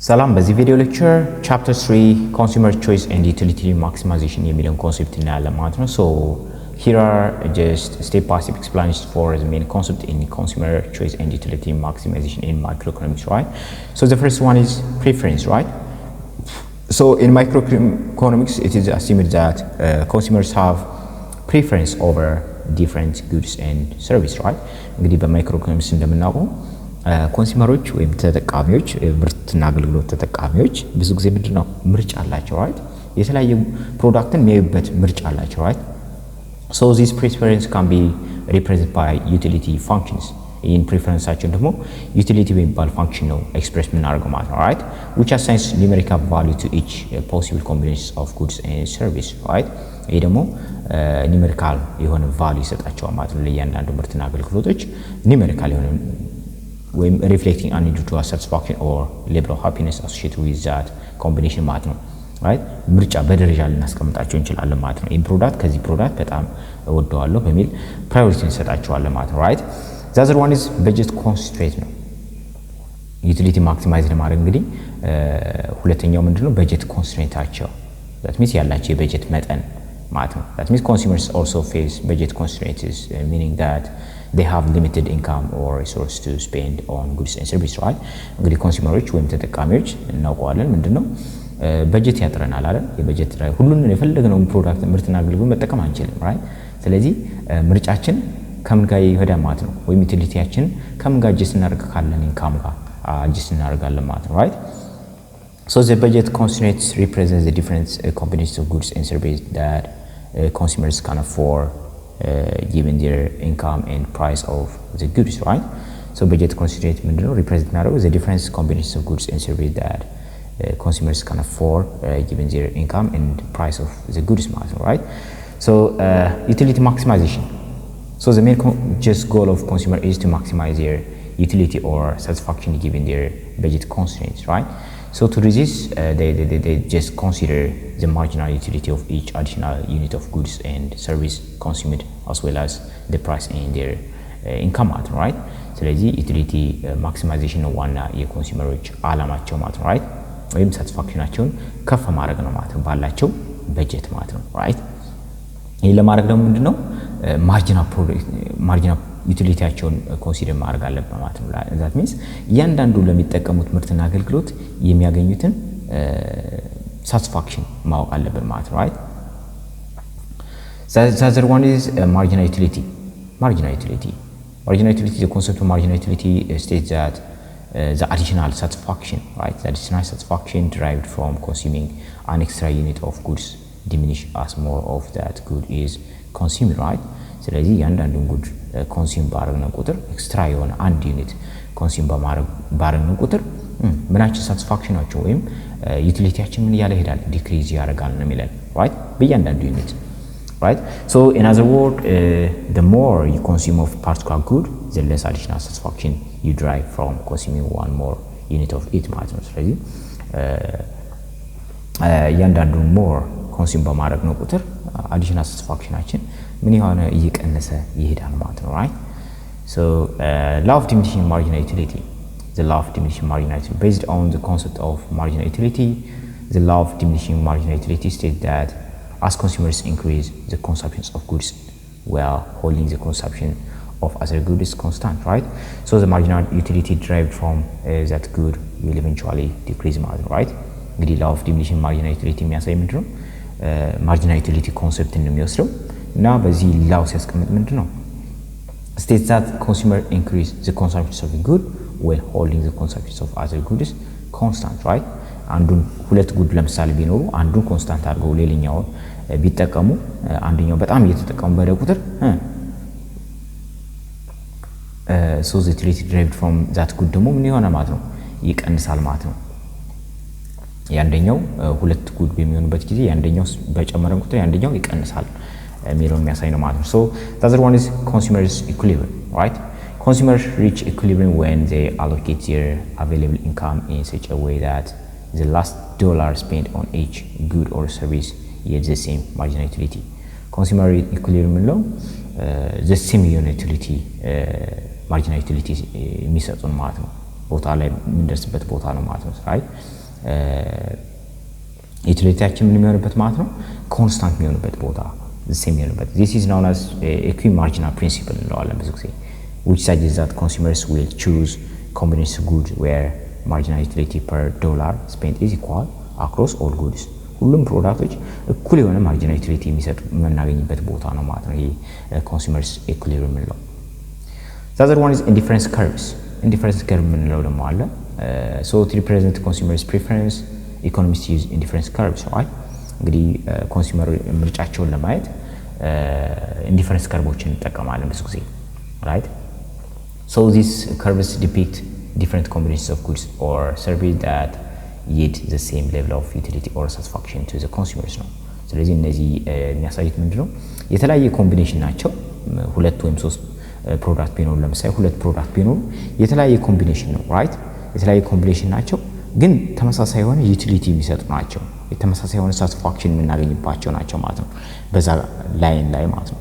ሰላም በዚህ ቪዲዮ ሌክቸር ቻፕተር 3 consumer choice and utility maximization የሚለውን ኮንሴፕት እናያለን ማለት ነው። So here are just step by step explanations for the main concept in consumer choice and utility maximization in microeconomics, right? So the first one is preference, right? So in microeconomics it is assumed that consumers have preference over different goods and service, right? እንግዲህ በማይክሮኢኮኖሚክስ እንደምናውቀው ኮንሱመሮች ወይም ተጠቃሚዎች ምርትና አገልግሎት ተጠቃሚዎች ብዙ ጊዜ ምንድነው ምርጫ አላቸው right የተለያየ ፕሮዳክትን የሚያዩበት ምርጫ አላቸው right so this preference can be represented by utility functions in preferenceaችን ደግሞ utility በሚባል function ነው ኤክስፕሬስ የምናደርገው ማለት ነው right which assigns numerical value to each possible combinations of goods and service right ይሄ ደግሞ ኒሜሪካል የሆነ ቫልዩ ይሰጣቸዋል ማለት ነው ለእያንዳንዱ ምርትና አገልግሎቶች ኒሜሪካል የሆነ when reflecting on individual satisfaction or level of happiness associated with that combination ማለት ነው right ምርጫ በደረጃ ልናስቀምጣቸው እንችላለን ማለት ነው ይሄን ፕሮዳክት ከዚህ ፕሮዳክት በጣም እወደዋለሁ በሚል ፕራዮሪቲ እንሰጣቸዋለን ማለት ነው right the other one is budget constraint ነው utility maximize ለማድረግ እንግዲህ ሁለተኛው ምንድነው budget constraint አቸው that means ያላቸው የበጀት መጠን ማለት ነው that means consumers also face budget constraints meaning that they have limited income or resource to spend on goods and services right እንግዲህ ኮንሱመሮች ወይም ተጠቃሚዎች እናውቀዋለን ምንድነው በጀት ያጥረናል አይደል የበጀት ላይ ሁሉንም የፈለግነውን ፕሮዳክት ምርትና አገልግሎት መጠቀም አንችልም right ስለዚህ ምርጫችን ከምን ጋር ይሄዳል ማለት ነው ወይም ዩቲሊቲያችን ከምን ጋር አጀስት እናደርጋለን ኢንካም ጋር አጀስት እናደርጋለን ማለት ነው right so the budget constraints represent the different combinations of goods and services that consumers can afford given their income and price of the goods right so budget constraint ምንድነው represent ማድረግ the different combinations of goods and services that consumers can afford given their income and price of the goods ማለት ነው right so utility maximization so the main just goal of consumer is to maximize their utility or satisfaction given their budget constraints right so to resist they just consider the marginal utility of each additional unit of goods and service consumed as well as the price and their income right ስለዚህ utility maximization ነው ዋና የኮንሱመሮች አላማቸው ማለት ነው right ወይም ሳቲስፋክሽናቸውን ከፍ ማድረግ ነው ማለት ነው ባላቸው በጀት ማለት ነው right ይሄ ለማድረግ ደግሞ ምንድነው ማርጂናል ዩቲሊቲያቸውን ኮንሲደር ማድረግ አለበት ማለት ነው that means እያንዳንዱ ለሚጠቀሙት ምርትና አገልግሎት የሚያገኙትን satisfaction ማወቅ አለበት ማለት ነው right the other one is marginal utility the concept of marginal utility states that the additional satisfaction right the additional satisfaction derived from consuming an extra unit of goods diminish as more of that good is consumed right ስለዚህ ያንዳንዱን ጉድ ኮንሱም ባረግነ ቁጥር ኤክስትራ የሆነ አንድ ዩኒት ኮንሱም ባረግነ ቁጥር ምናችን ሳቲስፋክሽናቸው ወይም ዩቲሊቲያችን ምን ያለ ይሄዳል ዲክሪዝ ያደርጋል ነው የሚለን right በእያንዳንዱ ዩኒት right so in other word the more you consume of particular good the less additional satisfaction you derive from consuming one more unit of it ማለት ነው ስለዚህ ያንዳንዱን more ኮንሱም በማድረግነ ቁጥር additional satisfactionአችን ምን የሆነ እየቀነሰ ይሄዳል ማለት ነው right so law of diminishing marginal utility the law of diminishing marginal utility based on the concept of marginal utility the law of diminishing marginal utility states that as consumers increase the consumption of goods while holding the consumption of other goods constant right so the marginal utility derived from that good will eventually decrease ማለት ነው right እንግዲህ law of diminishing marginal utility የሚያሳይ ምንድነው marginal utility concept እንደሚወስደው እና በዚህ ላው ሲያስቀምጥ ምንድነው states that consumer increase the consumption of a good while holding the consumption of other goods constant right አንዱን ሁለት ጉድ ለምሳሌ ቢኖሩ አንዱን ኮንስታንት አድርገው ሌላኛው ቢጠቀሙ አንደኛው በጣም እየተጠቀሙ በደ ቁጥር so the utility derived from that good ደግሞ ምን ይሆናል ማለት ነው ይቀንሳል ማለት ነው ያንደኛው ሁለት ጉድ በሚሆንበት ጊዜ ያንደኛው በጨመረ ቁጥር ያንደኛው ይቀንሳል የሚለውን የሚያሳይ ነው ማለት ነው so the other one is consumers equilibrium right consumers reach equilibrium when they allocate their available income in such a way that the last dollar spent on each good or service yields the same marginal utility consumer equilibrium ነው the same utility marginal utility የሚሰጡን ማለት ነው ቦታ ላይ የምንደርስበት ቦታ ነው ማለት ነው right ዩቲሊቲያችን ምን የሚሆንበት ማለት ነው ኮንስታንት የሚሆንበት ቦታ ሴም የሚሆንበት this is known as equimarginal principle እንለዋለን ብዙ ጊዜ which suggests that consumers will choose combination of goods where marginal utility per dollar spent is equal across all goods ሁሉም ፕሮዳክቶች እኩል የሆነ ማርጂናል ዩቲሊቲ የሚሰጡ የምናገኝበት ቦታ ነው ማለት ነው ይሄ ኮንሱመርስ ኢኩሊብሪየም ነው the other one is indifference curves indifference curve የምንለው ደግሞ አለ so to represent consumers preference economies use indifference curves right እንግዲህ ኮንሱመር ምርጫቸውን ለማየት indifference curveዎችን እንጠቀማለን ብዙ ጊዜ right so these curves depict different combinations of goods or services that yield the same level of utility or satisfaction to the consumers ነው ስለዚህ እነዚህ የሚያሳዩት ምንድነው የተለያየ ኮምቢኔሽን ናቸው ሁለት ወይም ሶስት ፕሮዳክት ቢኖር ለምሳሌ ሁለት ፕሮዳክት ቢኖር የተለያየ ኮምቢኔሽን ነው right የተለያየ ኮምቢኔሽን ናቸው ግን ተመሳሳይ የሆነ ዩቲሊቲ የሚሰጡ ናቸው ተመሳሳይ የሆነ ሳቲስፋክሽን የምናገኝባቸው ናቸው ማለት ነው በዛ ላይን ላይ ማለት ነው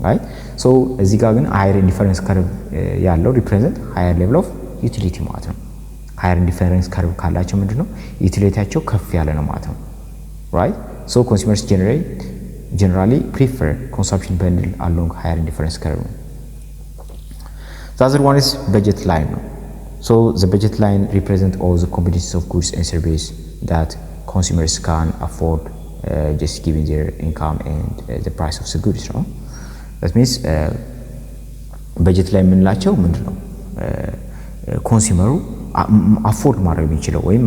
right so እዚህ ጋር ግን higher indifference curve ያለው represent higher level of utility ማለት ነው higher indifference curve ካላቸው ምንድነው ዩቲሊቲያቸው ከፍ ያለ ነው ማለት ነው right so consumers generally prefer consumption bundle along higher indifference curve the other one is budget line so the budget line represent all the combinations of goods and services that consumers can afford just given their income and the price of the goods no that means budget line የምንላቸው ምንድነው ኮንሱመሩ አፎርድ ማድረግ የሚችለው ወይም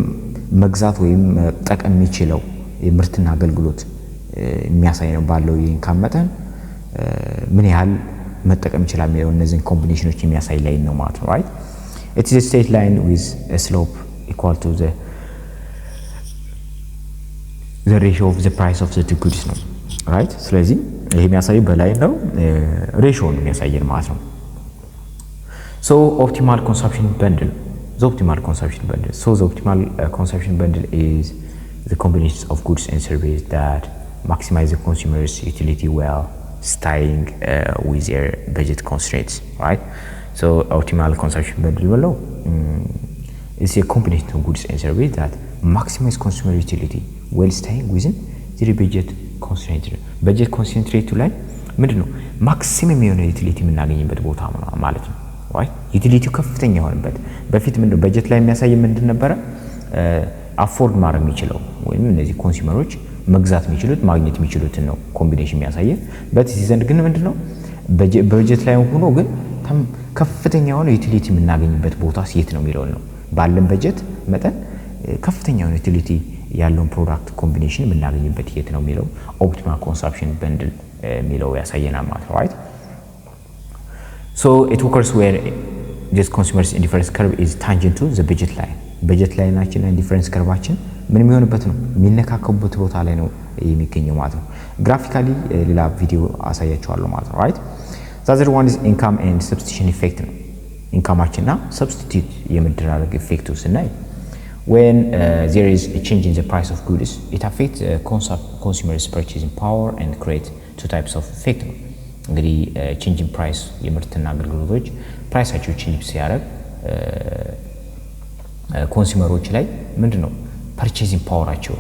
መግዛት ወይም መጠቀም የሚችለው የምርትና አገልግሎት የሚያሳይ ነው ባለው የኢንካም መጠን ምን ያህል መጠቀም ይችላል የሚለው እነዚህን ኮምቢኔሽኖች የሚያሳይ ላይን ነው ማለት ነው right it is a straight line with a slope equal to the ratio of the price of the two goods ነው right ስለዚህ ይሄ የሚያሳይ በላይ ነው ሬሽዮ ነው የሚያሳየን ማለት ነው so optimal consumption bundle the optimal consumption bundle so the optimal consumption bundle is the combination of goods and services that maximize the consumer's utility while staying with their budget constraints right so optimal consumption bundle below is a combination of goods and services that maximize consumer utility while staying within their budget constraint budget constraint ላይ ምንድነው ማክሲመም የሆነ ዩቲሊቲ የምናገኝበት ቦታ ማለት ነው right ዩቲሊቲው ከፍተኛ የሆነበት በፊት ምንድነው በጀት ላይ የሚያሳይ ምንድን ነበረ አፎርድ ማድረግ የሚችለው ወይም እነዚህ ኮንሱመሮች መግዛት የሚችሉት ማግኘት የሚችሉትን ነው ኮምቢኔሽን የሚያሳየን በዚህ ዘንድ ግን ምንድነው በጀት ላይ ሆኖ ግን ከፍተኛ የሆነ ዩቲሊቲ የምናገኝበት ቦታ የት ነው የሚለው ነው ባለን በጀት መጠን ከፍተኛ የሆነ ዩቲሊቲ ያለውን ፕሮዳክት ኮምቢኔሽን የምናገኝበት የት ነው የሚለው ኦፕቲማል ኮንሰፕሽን በንድል የሚለው ያሳየናል ማለት ነው right so it occurs where this consumers indifference curve is tangent to the budget line ናችን indifference curveችን ምን የሚሆንበት ነው የሚነካከቡበት ቦታ ላይ ነው የሚገኘው ማለት ነው ግራፊካሊ ሌላ ቪዲዮ አሳያችኋለሁ ማለት ነው right the other one is income and substitution effect ነው ኢንካማችንና substitute የመደራረግ ኢፌክቱ ስናይ when there is a change in the price of goods it affects consumers purchasing power and create two types of effect እንግዲህ change in price የምርትና አገልግሎቶች ፕራይሳቸው ቼንጅ ሲያደርግ ኮንሱመሮች ላይ ምንድነው purchasing ፓወራቸው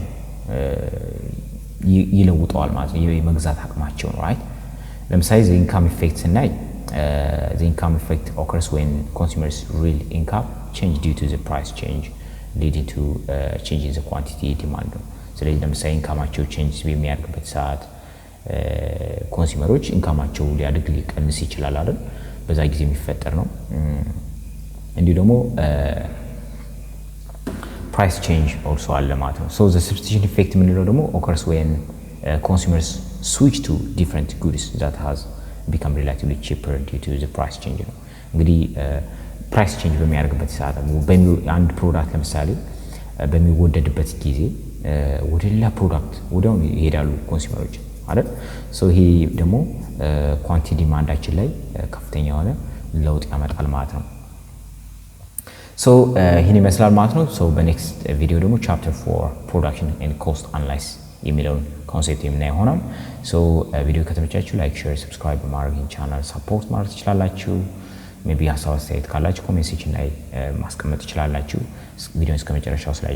ይለውጣል ማለት ነው የመግዛት አቅማቸው ነው right ለምሳሌ the income effect ስናይ the income effect occurs when consumers real income change due to the price change leading to change in the quantity demand ነው ስለዚህ ለምሳሌ ኢንካማቸው ቼንጅ በሚያደርግበት ሰዓት ኮንሱመሮች ኢንካማቸው ሊያድግ ሊቀንስ ይችላል አይደል በዛ ጊዜ የሚፈጠር ነው እንዲሁ ደግሞ price change also አለ ማለት ነው so the substitution effect ምንለው ደግሞ occurs when consumers switch to different goods that has become relatively cheaper due to the price change ነው እንግዲህ price change በሚያደርግበት ሰዓት አንድ ፕሮዳክት ለምሳሌ በሚወደድበት ጊዜ ወደ ሌላ ፕሮዳክት ወዲያው ይሄዳሉ ኮንሱመሮች አይደል so ይሄ ደግሞ ኳንቲቲ ዲማንዳችን ላይ ከፍተኛ የሆነ ለውጥ ያመጣል ማለት ነው so ይሄን ይመስላል ማለት ነው so በኔክስት ቪዲዮ ደግሞ chapter 4 production and cost analysis የሚለውን ኮንሴፕት የምናይ ይሆናል so ቪዲዮ ከተመቻችሁ ላይክ ሼር ሰብስክራይብ በማድረግ ቻናል ሰፖርት ማድረግ ትችላላችሁ ሜቢ ሀሳብ አስተያየት ካላችሁ ኮሜንት ሴክሽን ላይ ማስቀመጥ ትችላላችሁ ቪዲዮውን እስከመጨረሻው ስላያችሁ